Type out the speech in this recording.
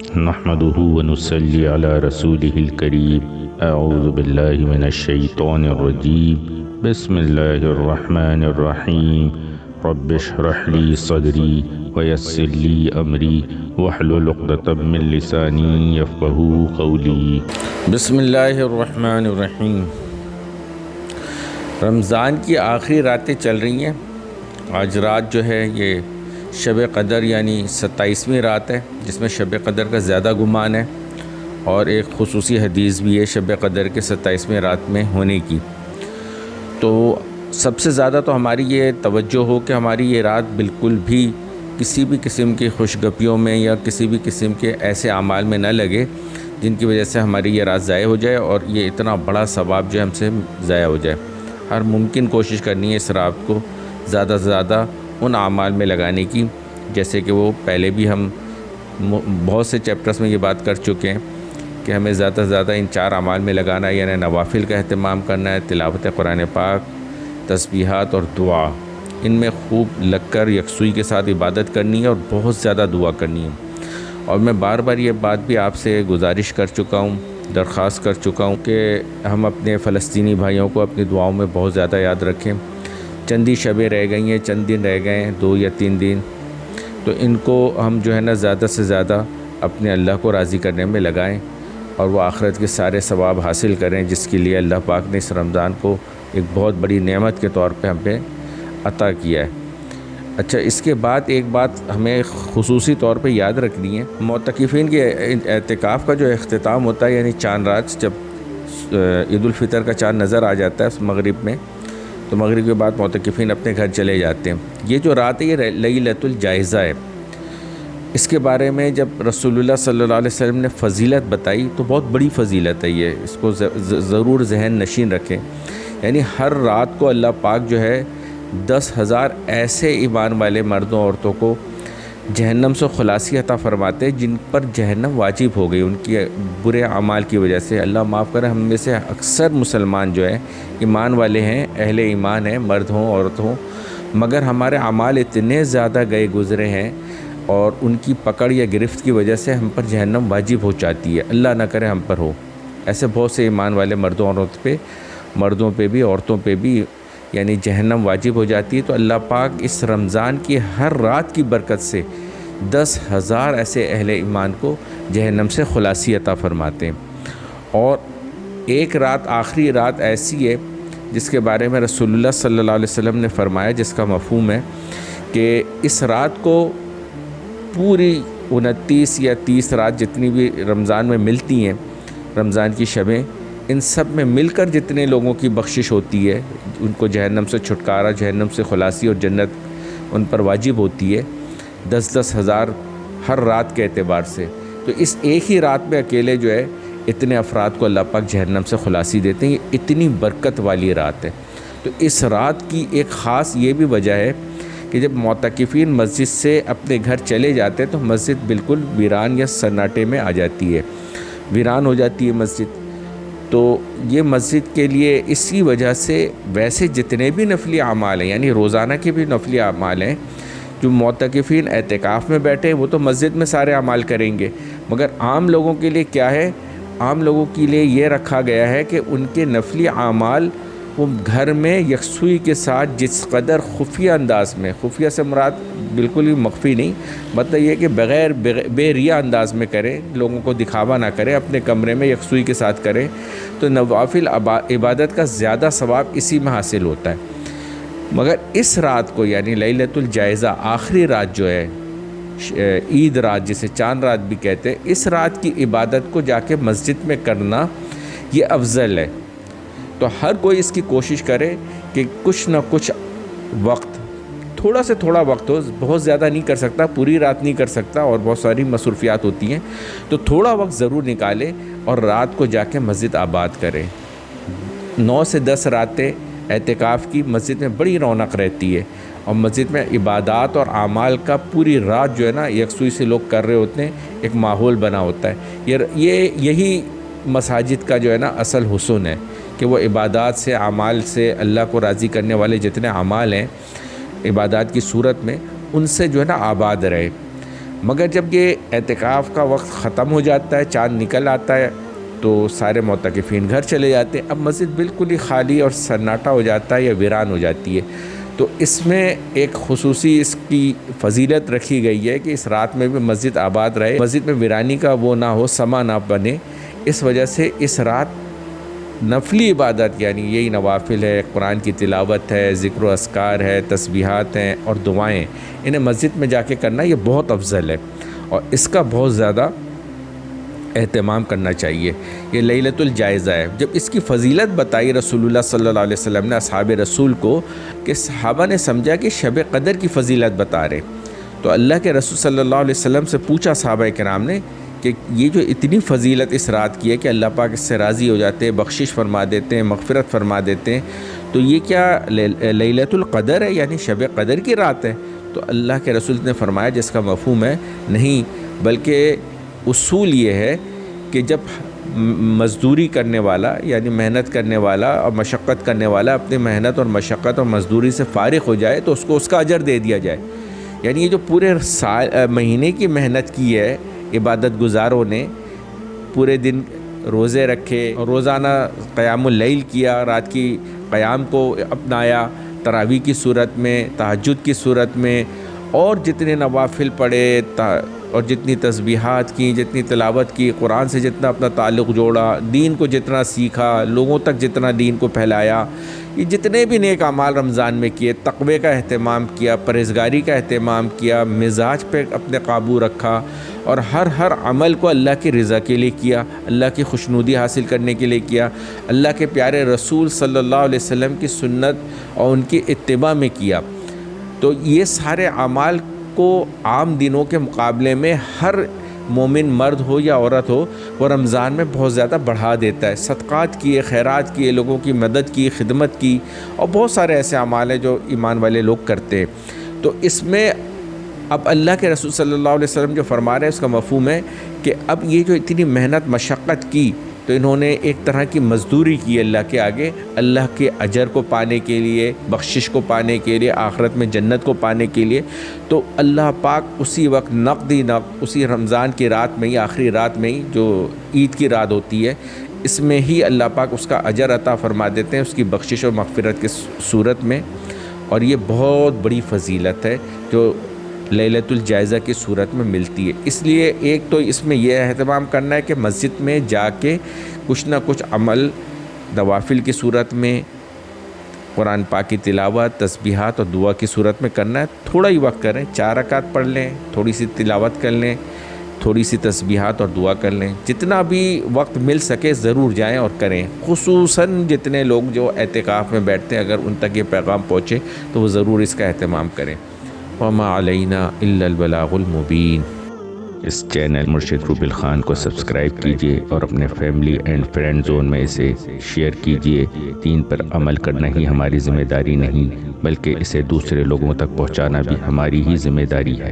نحمده ونصلي على رسوله الكريم. أعوذ بالله من الشيطان الرجيم. بسم الله الرحمن الرحيم. رب اشرح لي صدري ويسر لي أمري واحلل عقدة من لساني يفقهوا قولي. بسم اللہ الرحمن الرحیم۔ رمضان کی آخری راتیں چل رہی ہیں۔ آج رات جو ہے یہ شب قدر یعنی 27ویں رات ہے، جس میں شب قدر کا زیادہ گمان ہے، اور ایک خصوصی حدیث بھی ہے شب قدر کے 27ویں رات میں ہونے کی۔ تو سب سے زیادہ تو ہماری یہ توجہ ہو کہ ہماری یہ رات بالکل بھی کسی بھی قسم کی خوشگپیوں میں یا کسی بھی قسم کے ایسے اعمال میں نہ لگے جن کی وجہ سے ہماری یہ رات ضائع ہو جائے اور یہ اتنا بڑا ثواب جو ہے ہم سے ضائع ہو جائے۔ ہر ممکن کوشش کرنی ہے اس رات کو زیادہ سے زیادہ ان اعمال میں لگانے کی، جیسے کہ وہ پہلے بھی ہم بہت سے چیپٹرز میں یہ بات کر چکے ہیں کہ ہمیں زیادہ سے زیادہ ان 4 اعمال میں لگانا ہے، یعنی نوافل کا اہتمام کرنا ہے، تلاوت قرآن پاک، تسبیحات اور دعا۔ ان میں خوب لگ کر یکسوئی کے ساتھ عبادت کرنی ہے اور بہت زیادہ دعا کرنی ہے۔ اور میں بار بار یہ بات بھی آپ سے گزارش کر چکا ہوں، درخواست کر چکا ہوں کہ ہم اپنے فلسطینی بھائیوں کو اپنی دعاؤں میں بہت زیادہ یاد رکھیں۔ چند ہی شبیں رہ گئی ہیں، چند دن رہ گئے ہیں، 2 یا 3 دن، تو ان کو ہم جو ہے نا زیادہ سے زیادہ اپنے اللہ کو راضی کرنے میں لگائیں اور وہ آخرت کے سارے ثواب حاصل کریں جس کے لیے اللہ پاک نے اس رمضان کو ایک بہت بڑی نعمت کے طور پہ ہم پہ عطا کیا ہے۔ اچھا، اس کے بعد ایک بات ہمیں خصوصی طور پہ یاد رکھنی ہے۔ معتکفین کے اعتکاف کا جو اختتام ہوتا ہے، یعنی چاند رات جب عید الفطر کا چاند نظر آ جاتا ہے مغرب میں، تو مغرب کے بعد معتکفین اپنے گھر چلے جاتے ہیں۔ یہ جو رات ہے یہ لیلۃ الجائزہ ہے۔ اس کے بارے میں جب رسول اللہ صلی اللہ علیہ وسلم نے فضیلت بتائی تو بہت بڑی فضیلت ہے یہ، اس کو ضرور ذہن نشین رکھیں۔ یعنی ہر رات کو اللہ پاک جو ہے 10,000 ایسے ایمان والے مردوں عورتوں کو جہنم سے خلاصی عطا فرماتے جن پر جہنم واجب ہو گئی ان کی برے اعمال کی وجہ سے۔ اللہ معاف کرے، ہم میں سے اکثر مسلمان جو ہیں ایمان والے ہیں، اہل ایمان ہیں، مرد ہوں عورت ہوں، مگر ہمارے اعمال اتنے زیادہ گئے گزرے ہیں اور ان کی پکڑ یا گرفت کی وجہ سے ہم پر جہنم واجب ہو جاتی ہے۔ اللہ نہ کرے ہم پر ہو۔ ایسے بہت سے ایمان والے مردوں پہ بھی عورتوں پہ بھی یعنی جہنم واجب ہو جاتی ہے۔ تو اللہ پاک اس رمضان کی ہر رات کی برکت سے 10,000 ایسے اہل ایمان کو جہنم سے خلاصی عطا فرماتے ہیں۔ اور ایک رات، آخری رات ایسی ہے جس کے بارے میں رسول اللہ صلی اللہ علیہ وسلم نے فرمایا، جس کا مفہوم ہے کہ اس رات کو پوری 29 یا 30 رات جتنی بھی رمضان میں ملتی ہیں، رمضان کی شبیں، ان سب میں مل کر جتنے لوگوں کی بخشش ہوتی ہے، ان کو جہنم سے چھٹکارا، جہنم سے خلاصی اور جنت ان پر واجب ہوتی ہے، 10,000 ہزار ہر رات کے اعتبار سے۔ تو اس ایک ہی رات میں اکیلے جو ہے اتنے افراد کو اللہ پاک جہنم سے خلاصی دیتے ہیں۔ یہ اتنی برکت والی رات ہے۔ تو اس رات کی ایک خاص یہ بھی وجہ ہے کہ جب معتکفین مسجد سے اپنے گھر چلے جاتے ہیں تو مسجد بالکل ویران یا سناٹے میں آ جاتی ہے، ویران ہو جاتی ہے مسجد۔ تو یہ مسجد کے لیے اسی وجہ سے ویسے جتنے بھی نفلی اعمال ہیں، یعنی روزانہ کے بھی نفلی اعمال ہیں، جو معتکفین اعتکاف میں بیٹھے ہیں وہ تو مسجد میں سارے اعمال کریں گے، مگر عام لوگوں کے لیے کیا ہے؟ عام لوگوں کے لیے یہ رکھا گیا ہے کہ ان کے نفلی اعمال وہ گھر میں یکسوئی کے ساتھ جس قدر خفیہ انداز میں، خفیہ سے مراد بالکل ہی مخفی نہیں، مطلب یہ کہ بغیر بے ریا انداز میں کریں، لوگوں کو دکھاوا نہ کریں، اپنے کمرے میں یکسوئی کے ساتھ کریں، تو نوافل عبادت کا زیادہ ثواب اسی میں حاصل ہوتا ہے۔ مگر اس رات کو یعنی لیلۃ الجائزہ، آخری رات جو ہے، عید رات جسے چاند رات بھی کہتے ہیں، اس رات کی عبادت کو جا کے مسجد میں کرنا یہ افضل ہے۔ تو ہر کوئی اس کی کوشش کرے کہ کچھ نہ کچھ وقت، تھوڑا سے تھوڑا وقت ہو، بہت زیادہ نہیں کر سکتا، پوری رات نہیں کر سکتا اور بہت ساری مصروفیات ہوتی ہیں، تو تھوڑا وقت ضرور نکالے اور رات کو جا کے مسجد آباد کرے۔ 9 سے 10 راتیں اعتکاف کی مسجد میں بڑی رونق رہتی ہے، اور مسجد میں عبادات اور اعمال کا پوری رات جو ہے نا یکسوئی سے لوگ کر رہے ہوتے ہیں، ایک ماحول بنا ہوتا ہے۔ یہی مساجد کا جو ہے نا اصل حسن ہے کہ وہ عبادات سے، اعمال سے، اللہ کو راضی کرنے والے جتنے اعمال ہیں عبادات کی صورت میں، ان سے جو ہے نا آباد رہے۔ مگر جب یہ اعتکاف کا وقت ختم ہو جاتا ہے، چاند نکل آتا ہے، تو سارے معتکفین گھر چلے جاتے ہیں، اب مسجد بالکل ہی خالی اور سناٹا ہو جاتا ہے یا ویران ہو جاتی ہے۔ تو اس میں ایک خصوصی اس کی فضیلت رکھی گئی ہے کہ اس رات میں بھی مسجد آباد رہے، مسجد میں ویرانی کا وہ نہ ہو، سما نہ بنے۔ اس وجہ سے اس رات نفلی عبادت یعنی یہی نوافل ہے، قرآن کی تلاوت ہے، ذکر و اذکار ہے، تسبیحات ہیں اور دعائیں، انہیں مسجد میں جا کے کرنا یہ بہت افضل ہے اور اس کا بہت زیادہ اہتمام کرنا چاہیے۔ یہ لیلۃ الجائزہ ہے۔ جب اس کی فضیلت بتائی رسول اللہ صلی اللہ علیہ وسلم نے اصحاب رسول کو، کہ صحابہ نے سمجھا کہ شب قدر کی فضیلت بتا رہے، تو اللہ کے رسول صلی اللہ علیہ وسلم سے پوچھا صحابہ کرام نے کہ یہ جو اتنی فضیلت اس رات کی ہے کہ اللہ پاک اس سے راضی ہو جاتے ہیں، بخشش فرما دیتے ہیں، مغفرت فرما دیتے ہیں، تو یہ کیا لیلۃ القدر ہے یعنی شب قدر کی رات ہے؟ تو اللہ کے رسول نے فرمایا جس کا مفہوم ہے نہیں، بلکہ اصول یہ ہے کہ جب مزدوری کرنے والا یعنی محنت کرنے والا اور مشقت کرنے والا اپنی محنت اور مشقت اور مزدوری سے فارغ ہو جائے تو اس کو اس کا اجر دے دیا جائے۔ یعنی یہ جو پورے مہینے کی محنت کی ہے عبادت گزاروں نے، پورے دن روزے رکھے، روزانہ قیام اللیل کیا، رات کی قیام کو اپنایا تراویح کی صورت میں، تہجد کی صورت میں، اور جتنے نوافل پڑھے اور جتنی تسبیحات کی، جتنی تلاوت کی، قرآن سے جتنا اپنا تعلق جوڑا، دین کو جتنا سیکھا، لوگوں تک جتنا دین کو پھیلایا، یہ جتنے بھی نیک اعمال رمضان میں کیے، تقوی کا اہتمام کیا، پرہیزگاری کا اہتمام کیا، مزاج پہ اپنے قابو رکھا، اور ہر عمل کو اللہ کی رضا کے لیے کیا، اللہ کی خوشنودی حاصل کرنے کے لیے کیا، اللہ کے پیارے رسول صلی اللہ علیہ وسلم کی سنت اور ان کی اتباع میں کیا، تو یہ سارے اعمال کو عام دنوں کے مقابلے میں ہر مومن مرد ہو یا عورت ہو وہ رمضان میں بہت زیادہ بڑھا دیتا ہے۔ صدقات کیے، خیرات کیے، لوگوں کی مدد کی، خدمت کی، اور بہت سارے ایسے اعمال ہیں جو ایمان والے لوگ کرتے ہیں۔ تو اس میں اب اللہ کے رسول صلی اللہ علیہ وسلم جو فرما رہے ہیں اس کا مفہوم ہے کہ اب یہ جو اتنی محنت مشقت کی تو انہوں نے ایک طرح کی مزدوری کی اللہ کے آگے، اللہ کے اجر کو پانے کے لیے، بخشش کو پانے کے لیے، آخرت میں جنت کو پانے کے لیے، تو اللہ پاک اسی وقت نقد اسی رمضان کی رات میں ہی، آخری رات میں ہی جو عید کی رات ہوتی ہے، اس میں ہی اللہ پاک اس کا اجر عطا فرما دیتے ہیں اس کی بخشش اور مغفرت کی صورت میں، اور یہ بہت بڑی فضیلت ہے جو لیلۃ الجائزہ کی صورت میں ملتی ہے۔ اس لیے ایک تو اس میں یہ اہتمام کرنا ہے کہ مسجد میں جا کے کچھ نہ کچھ عمل نوافل کی صورت میں، قرآن پاک کی تلاوت، تسبیحات اور دعا کی صورت میں کرنا ہے۔ تھوڑا ہی وقت کریں، 4 رکعت پڑھ لیں، تھوڑی سی تلاوت کر لیں، تھوڑی سی تسبیحات اور دعا کر لیں، جتنا بھی وقت مل سکے ضرور جائیں اور کریں، خصوصاً جتنے لوگ جو اعتکاف میں بیٹھتے ہیں اگر ان تک یہ پیغام پہنچے تو وہ ضرور اس کا اہتمام کریں۔ وما علینا الا البلاغ المبین۔ اس چینل مرشد روبل خان کو سبسکرائب کیجیے اور اپنے فیملی اینڈ فرینڈ زون میں اسے شیئر کیجیے۔ دین پر عمل کرنا ہی ہماری ذمہ داری نہیں بلکہ اسے دوسرے لوگوں تک پہنچانا بھی ہماری ہی ذمہ داری ہے۔